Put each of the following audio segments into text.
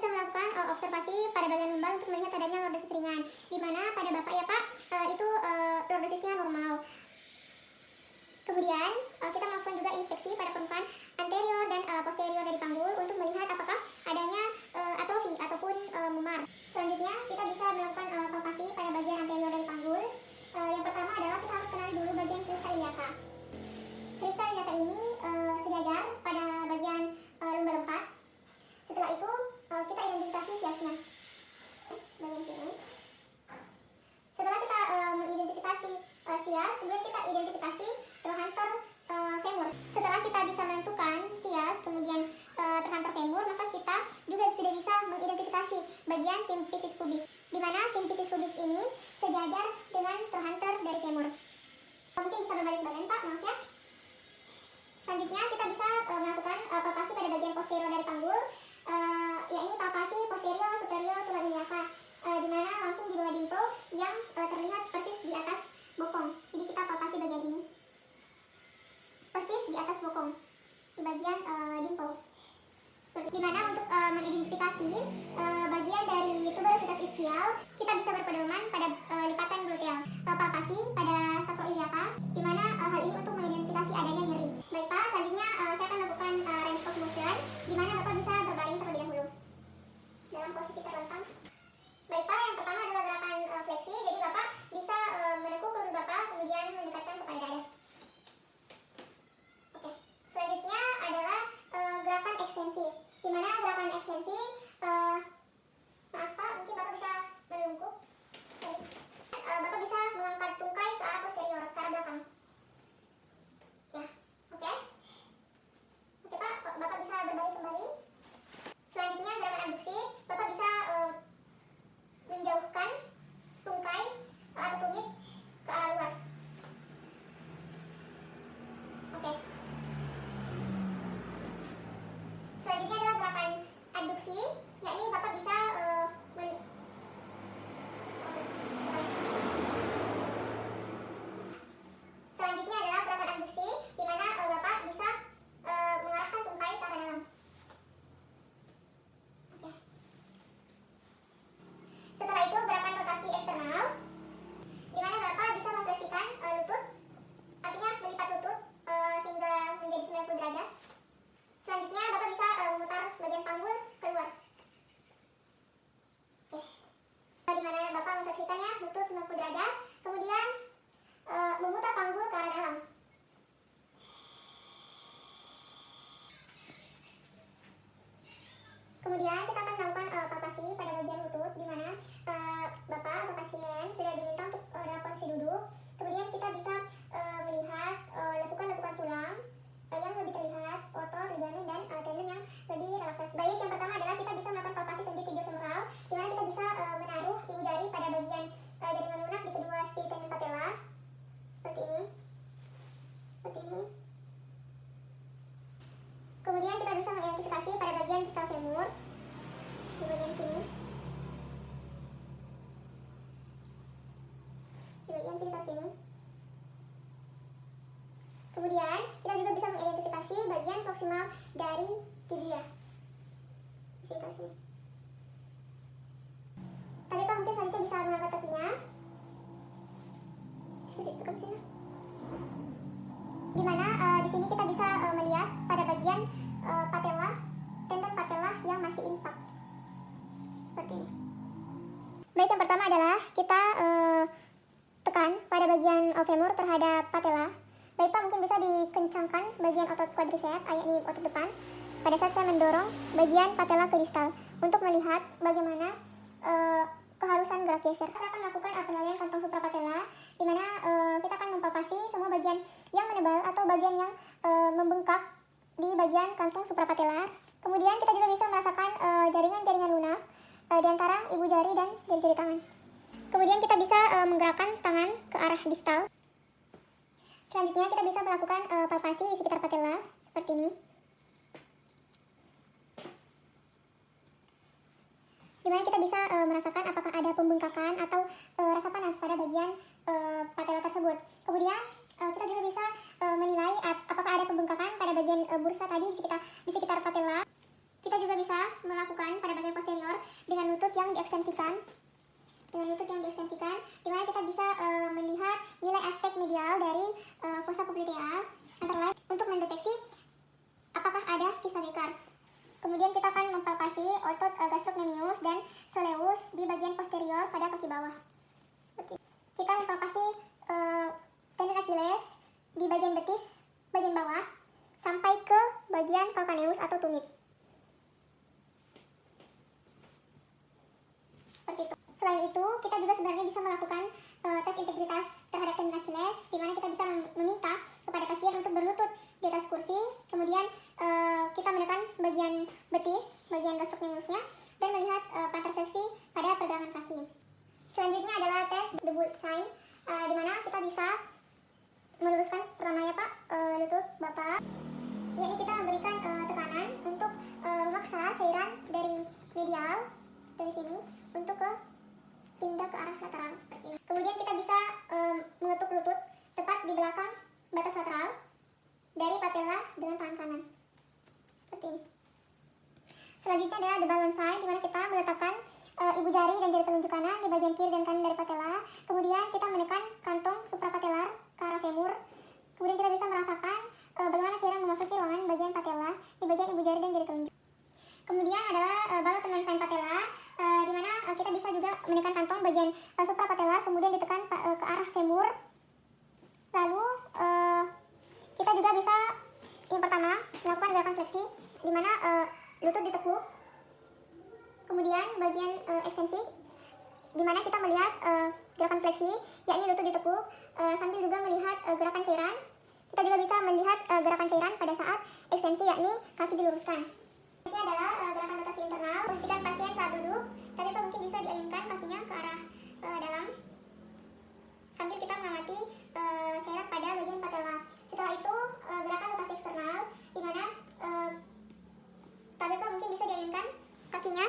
bisa melakukan observasi pada bagian lumbar untuk melihat adanya lordosis ringan, di mana pada Bapak ya Pak, itu lordosisnya normal. Kemudian kita melakukan juga inspeksi pada permukaan anterior dan posterior dari panggul untuk melihat apakah adanya atrofi ataupun memar. Selanjutnya kita bisa melakukan palpasi pada bagian anterior dari panggul. Yang pertama adalah kita harus kenali dulu bagian kristal iliaka. Kristal iliaka ini sejajar pada bagian lumbar 4. Setelah itu kita identifikasi siasnya bagian sini. Setelah kita mengidentifikasi sias, kemudian kita identifikasi trochanter femur. Setelah kita bisa menentukan sias, kemudian trochanter femur, maka kita juga sudah bisa mengidentifikasi bagian symphysis pubis, di mana symphysis pubis ini sejajar dengan trochanter dari femur. Mungkin bisa berbalik badan Pak, maaf ya. Selanjutnya kita bisa melakukan palpasi pada bagian posterior dari panggul, yakni palpasi posterior superior tulang iliaka, di mana langsung di bawah dimple yang terlihat persis di atas bokong. Jadi kita palpasi bagian ini, persis di atas bokong, di bagian dimples. Di mana untuk mengidentifikasi bagian dari tuberositas ischial, kita bisa berpedoman pada lipatan gluteal, palpasi pada sakroiliaka, di mana hal ini untuk mengidentifikasi adanya nyeri. Baik Pak, selanjutnya saya akan melakukan range of motion, di mana Bapak bisa berbaring terlebih dahulu dalam posisi terlentang. Baik Pak, yang pertama adalah gerakan fleksi, jadi Bapak bisa menekuk lutut Bapak, kemudian mendekatkan kepada dada. Oke, selanjutnya adalah gerakan ekstensi, di mana gerakan ekstensi, maaf Pak, mungkin Bapak bisa menungkuk. Bapak bisa mengangkat tungkai ke arah posterior, ke arah belakang. Ya, oke. Oke Pak, Bapak bisa berbalik kembali. Selanjutnya gerakan abduksi, Bapak bisa menjauhkan tungkai atau tumit ke arah luar. Oke. Selanjutnya adalah gerakan abduksi, yakni Bapak bisa selanjutnya adalah gerakan abduksi, di mana Bapak bisa mengarahkan tungkai ke arah dalam. Oke. Setelah itu gerakan rotasi eksternal, di mana Bapak bisa memfleksikan lutut, artinya melipat lutut sehingga menjadi 90 derajat. Selanjutnya Bapak bisa memutar bagian panggul keluar. Oke. Di mana Bapak memfleksikannya lutut 90 derajat, kemudian memutar panggul ke arah dalam. Kemudian kita akan melakukan palpasi pada bagian lutut, di mana Bapak atau pasien sudah diminta untuk dalam posisi duduk. Kemudian kita bisa melihat lekukan-lekukan tulang yang lebih terlihat, otot, ligamen, dan tendon yang lebih relaksasi. Baik, yang pertama adalah kita bisa melakukan palpasi sendi tibiofemoral, di mana kita bisa menaruh ibu jari pada bagian jaringan lunak di kedua si tendon patella, seperti ini, seperti ini. Kemudian kita bisa mengidentifikasi pada bagian distal femur, di bagian sini, di bagian sekitar sini. Kemudian kita juga bisa mengidentifikasi bagian proksimal dari tibia, di sekitar sini. Tapi Pak mungkin selanjutnya bisa mengangkat kakinya, ke sini. Di mana di sini kita bisa melihat pada bagian patella, tendon patella yang masih intak, seperti ini. Baik, yang pertama adalah kita tekan pada bagian femur terhadap patella. Baik Pak, mungkin bisa dikencangkan bagian otot quadriceps, yakni otot depan, pada saat saya mendorong bagian patella ke distal untuk melihat bagaimana keharusan gerak geser. Saya akan melakukan penilaian kantong suprapatella, di mana kita akan mempalpasi semua bagian yang menebal atau bagian yang membengkak di bagian kantong suprapatellar. Kemudian kita juga bisa merasakan jaringan-jaringan lunak di antara ibu jari dan jari-jari tangan. Kemudian kita bisa menggerakkan tangan ke arah distal. Selanjutnya kita bisa melakukan palpasi di sekitar patella, seperti ini. Di mana kita bisa merasakan apakah ada pembengkakan atau rasa panas pada bagian patella tersebut. Kemudian kita juga bisa menilai apakah ada pembengkakan pada bagian bursa tadi di sekitar patella. Kita juga bisa melakukan pada bagian posterior dengan lutut yang diekstensikan. Di mana kita bisa melihat nilai aspek medial dari fossa popltea antara lain untuk mendeteksi apakah ada kisah Becker. Kemudian kita akan mempalpasi otot gastrocnemius dan soleus di bagian posterior pada kaki bawah. Kita mempalpasi tendon Achilles di bagian betis bagian bawah sampai ke bagian calcaneus atau tumit. Seperti itu. Selain itu, kita juga sebenarnya bisa melakukan tes integritas terhadap tendon Achilles, di mana kita bisa meminta kepada pasien untuk berlutut di atas kursi, kemudian kita menekan bagian betis, bagian gastrocnemiusnya, dan melihat plantar fleksi pada pergelangan kaki. Selanjutnya adalah tes the Bull sign, di mana kita bisa meluruskan pertamanya Pak, lutut Bapak, yakni kita memberikan tekanan untuk memaksa cairan dari medial dari sini untuk pindah ke arah lateral seperti ini. Kemudian kita bisa mengetuk lutut tepat di belakang batas lateral dari patella dengan tangan kanan seperti ini. Selanjutnya adalah the balloon sign, di mana kita meletakkan ibu jari dan jari telunjuk kanan di bagian kiri dan kanan dari patella. Kemudian kita menekan kantong suprapatellar ke arah femur. Kemudian kita bisa merasakan bagaimana cairan memasuki ruangan bagian patella di bagian ibu jari dan jari telunjuk. Kemudian adalah balot tendon sign patella, di mana kita bisa juga menekan kantong bagian suprapatellar, kemudian ditekan ke arah femur. Lalu kita juga bisa yang pertama melakukan gerakan fleksi, di mana lutut ditekuk, kemudian bagian ekstensi, di mana kita melihat gerakan fleksi, yakni lutut ditekuk, sambil juga melihat gerakan cairan. Kita juga bisa melihat gerakan cairan pada saat ekstensi, yakni kaki diluruskan. Ini adalah gerakan rotasi internal. Posisikan pasien saat duduk, tapi mungkin bisa diayunkan kakinya ke arah dalam, sambil kita mengamati cairan pada bagian patella. Setelah itu gerakan rotasi eksternal, di mana tapi mungkin bisa diayunkan kakinya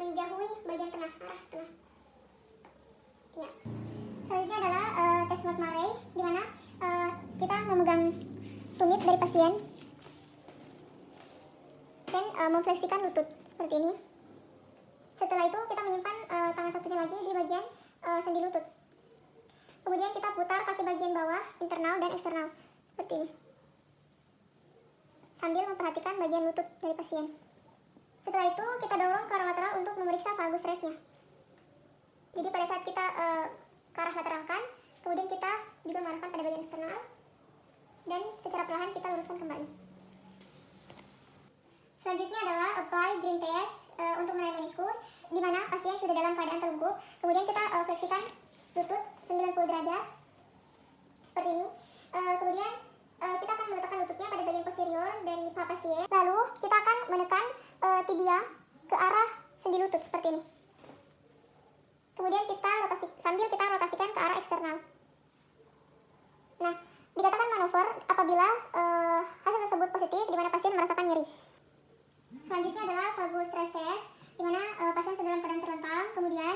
menjauhi bagian tengah, arah tengah. Ya. Selanjutnya adalah tes Mott-Murray, di mana kita memegang tumit dari pasien dan memfleksikan lutut seperti ini. Setelah itu kita menyimpan tangan satunya lagi di bagian sendi lutut. Kemudian kita putar kaki bagian bawah, internal dan eksternal seperti ini, sambil memperhatikan bagian lutut dari pasien. Setelah itu kita dorong ke arah lateral untuk memeriksa valgus resnya. Jadi pada saat kita ke arah lateralkan, kemudian kita juga mengarahkan pada bagian eksternal dan secara perlahan kita luruskan kembali. Selanjutnya adalah apply green test untuk menarik meniskus, di mana pasien sudah dalam keadaan terlungkup. Kemudian kita fleksikan lutut 90 derajat seperti ini. Kemudian kita akan meletakkan lututnya pada bagian posterior dari paha pasien. Lalu kita akan menekan tibia ke arah sendi lutut seperti ini. Kemudian kita sambil kita rotasikan ke arah eksternal. Nah, dikatakan manuver apabila hasil tersebut positif, di mana pasien merasakan nyeri. Selanjutnya adalah valgus stress test, di mana pasien sudah dalam keadaan terlentang. Kemudian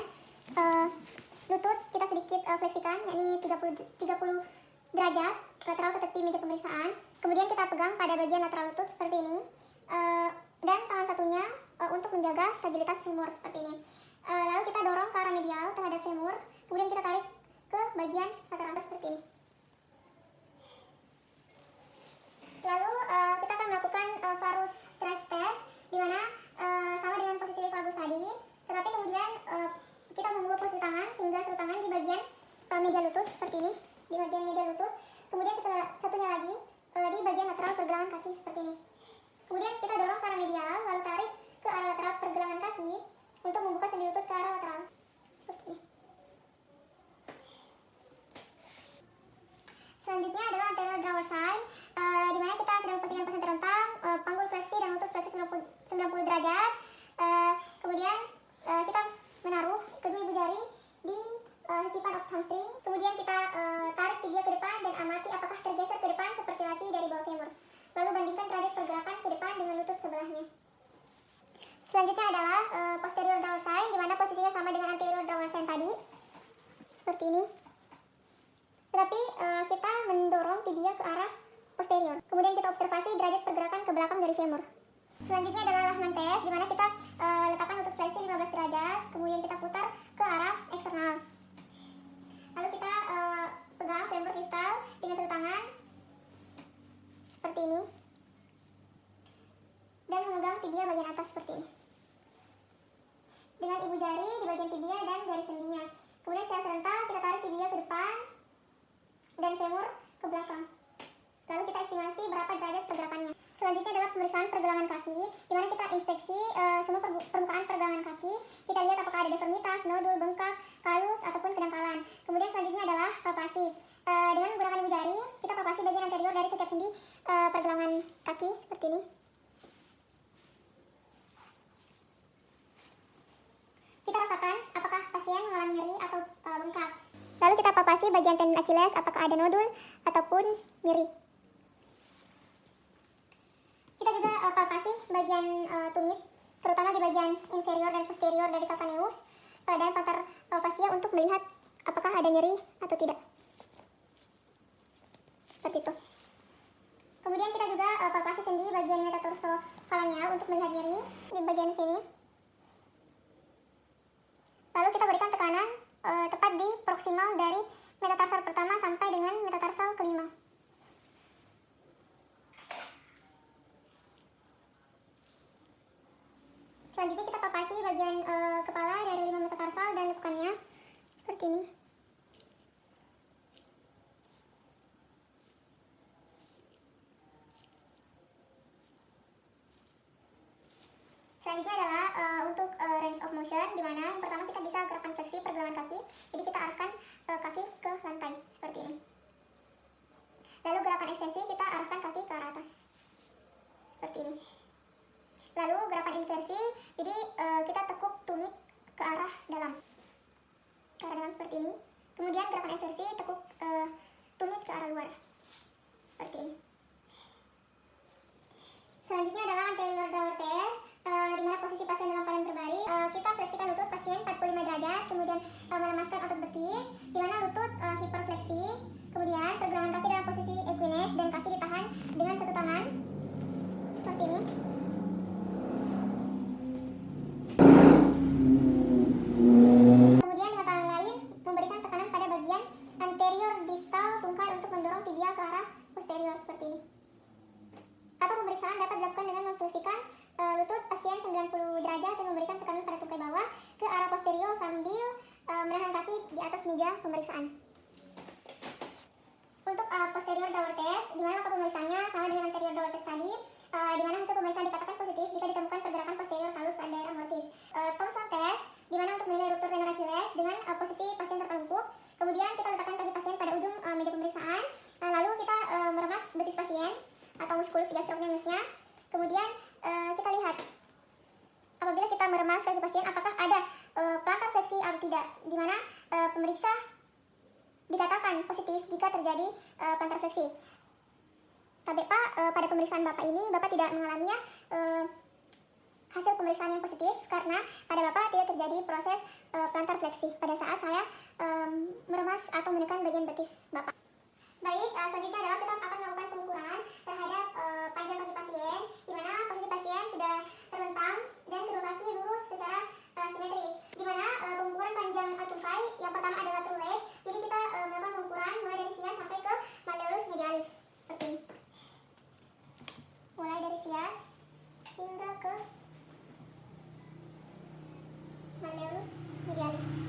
lutut kita sedikit fleksikan, yakni 30 derajat lateral ke tepi meja pemeriksaan. Kemudian kita pegang pada bagian lateral lutut seperti ini, dan tangan satunya untuk menjaga stabilitas femur seperti ini. Lalu kita dorong ke arah medial terhadap femur, kemudian kita tarik ke bagian lateral seperti ini. Lalu kita akan melakukan varus stress test, di mana sama dengan posisi valgus tadi, tetapi kemudian kita membuat posisi tangan sehingga satu tangan di bagian media lutut seperti ini, di bagian media lutut. Kemudian satunya lagi di bagian lateral pergelangan kaki seperti ini. Kemudian kita dorong ke arah medial, lalu tarik ke arah lateral pergelangan kaki untuk membuka sendi lutut ke arah lateral seperti ini. Selanjutnya adalah anterior drawer sign, di mana kita sedang posisikan pasien terlentang, panggul fleksi dan lutut fleksi 90 derajat. Kemudian kita menaruh kedua ibu jari di sipan of hamstring. Kemudian kita tarik tibia ke depan dan amati apakah tergeser ke depan seperti laci dari bawah femur. Lalu bandingkan derajat pergerakan ke depan dengan lutut sebelahnya. Selanjutnya adalah posterior drawer sign, di mana posisinya sama dengan anterior drawer sign tadi, seperti ini. Tetapi kita mendorong tibia ke arah posterior. Kemudian kita observasi derajat pergerakan ke belakang dari femur. Selanjutnya adalah Lachman test, di mana kita letakkan lutut fleksi 15 derajat, kemudian kita putar ke arah eksternal. Lalu kita pegang femur distal dengan satu tangan seperti ini, dan memegang tibia bagian atas seperti ini, dengan ibu jari di bagian tibia dan garis sendinya. Kemudian secara serentak kita tarik tibia ke depan dan femur ke belakang. Lalu kita estimasi berapa derajat pergerakannya. Selanjutnya adalah pemeriksaan pergelangan kaki, di mana kita inspeksi semua permukaan pergelangan kaki. Kita lihat apakah ada deformitas, nodul, bengkak, kalus, ataupun kedangkalan. Kemudian selanjutnya adalah palpasi. Dengan menggunakan ibu jari, kita palpasi bagian anterior dari setiap sendi pergelangan kaki seperti ini. Kita rasakan apakah pasien mengalami nyeri atau bengkak. Lalu kita palpasi bagian tendon Achilles, apakah ada nodul ataupun nyeri. Kita juga palpasi bagian tumit, terutama di bagian inferior dan posterior dari calcaneus dan plantar fascia untuk melihat apakah ada nyeri atau tidak. Seperti itu. Kemudian kita juga palpasi sendi bagian metatarsofalangeal untuk melihat nyeri di bagian sini. Lalu kita berikan tekanan tepat di proksimal dari metatarsal pertama sampai dengan metatarsal kelima. Selanjutnya kita palpasi bagian kepala dari 5 metatarsal dan lekukannya seperti ini. Selanjutnya adalah untuk range of motion, di mana yang pertama kita bisa gerakan fleksi pergelangan kaki. Jadi kita arahkan kaki ke lantai seperti ini. Lalu gerakan ekstensi kita arahkan kaki ke arah atas seperti ini. Lalu gerakan inversi, jadi kita tekuk tumit ke arah dalam seperti ini. Kemudian gerakan inversi tekuk tumit ke arah luar seperti ini. Selanjutnya adalah anterior drawer test, di mana posisi pasien dalam keadaan berbaring. Kita fleksikan lutut pasien 45 derajat, kemudian melemaskan otot betis, di mana lutut hiperfleksi. Kemudian pergelangan kaki dalam posisi equines dan kaki ditahan dengan satu tangan seperti ini. Kemudian dengan tangan lain memberikan tekanan pada bagian anterior distal tungkai untuk mendorong tibia ke arah posterior seperti ini. Atau pemeriksaan dapat dilakukan dengan memfleksikan lutut pasien 90 derajat dan memberikan tekanan pada tungkai bawah ke arah posterior sambil menahan kaki di atas meja pemeriksaan. Untuk posterior drawer test, di mana langkah pemeriksaannya sama dengan anterior drawer test tadi, di mana hasil pemeriksaan dikatakan positif jika ditemukan pergerakan posterior talus pada daerah mortis. Thomson test, di mana untuk menilai ruptur tendon Achilles dengan posisi pasien tertelungkup. Kemudian kita letakkan kaki pasien pada ujung meja pemeriksaan, lalu kita meremas betis pasien atau muskulus gastrocnemiusnya. Kemudian kita lihat apabila kita meremas kaki pasien apakah ada plantar fleksi atau tidak, di mana pemeriksa dikatakan positif jika terjadi plantar fleksi. Tapi Pak, pada pemeriksaan Bapak ini Bapak tidak mengalaminya hasil pemeriksaan yang positif karena pada Bapak tidak terjadi proses plantar fleksi pada saat saya meremas atau menekan bagian betis Bapak. Baik, selanjutnya adalah kita akan melakukan pengukuran terhadap panjang kaki pasien, di mana posisi pasien sudah terbentang dan kedua kaki lurus secara simetris. Di mana pengukuran panjang tungkai yang pertama adalah true leg, jadi kita melakukan pengukuran mulai dari sias sampai ke malleolus medialis seperti ini. Mulai dari sias hingga ke malleolus medialis.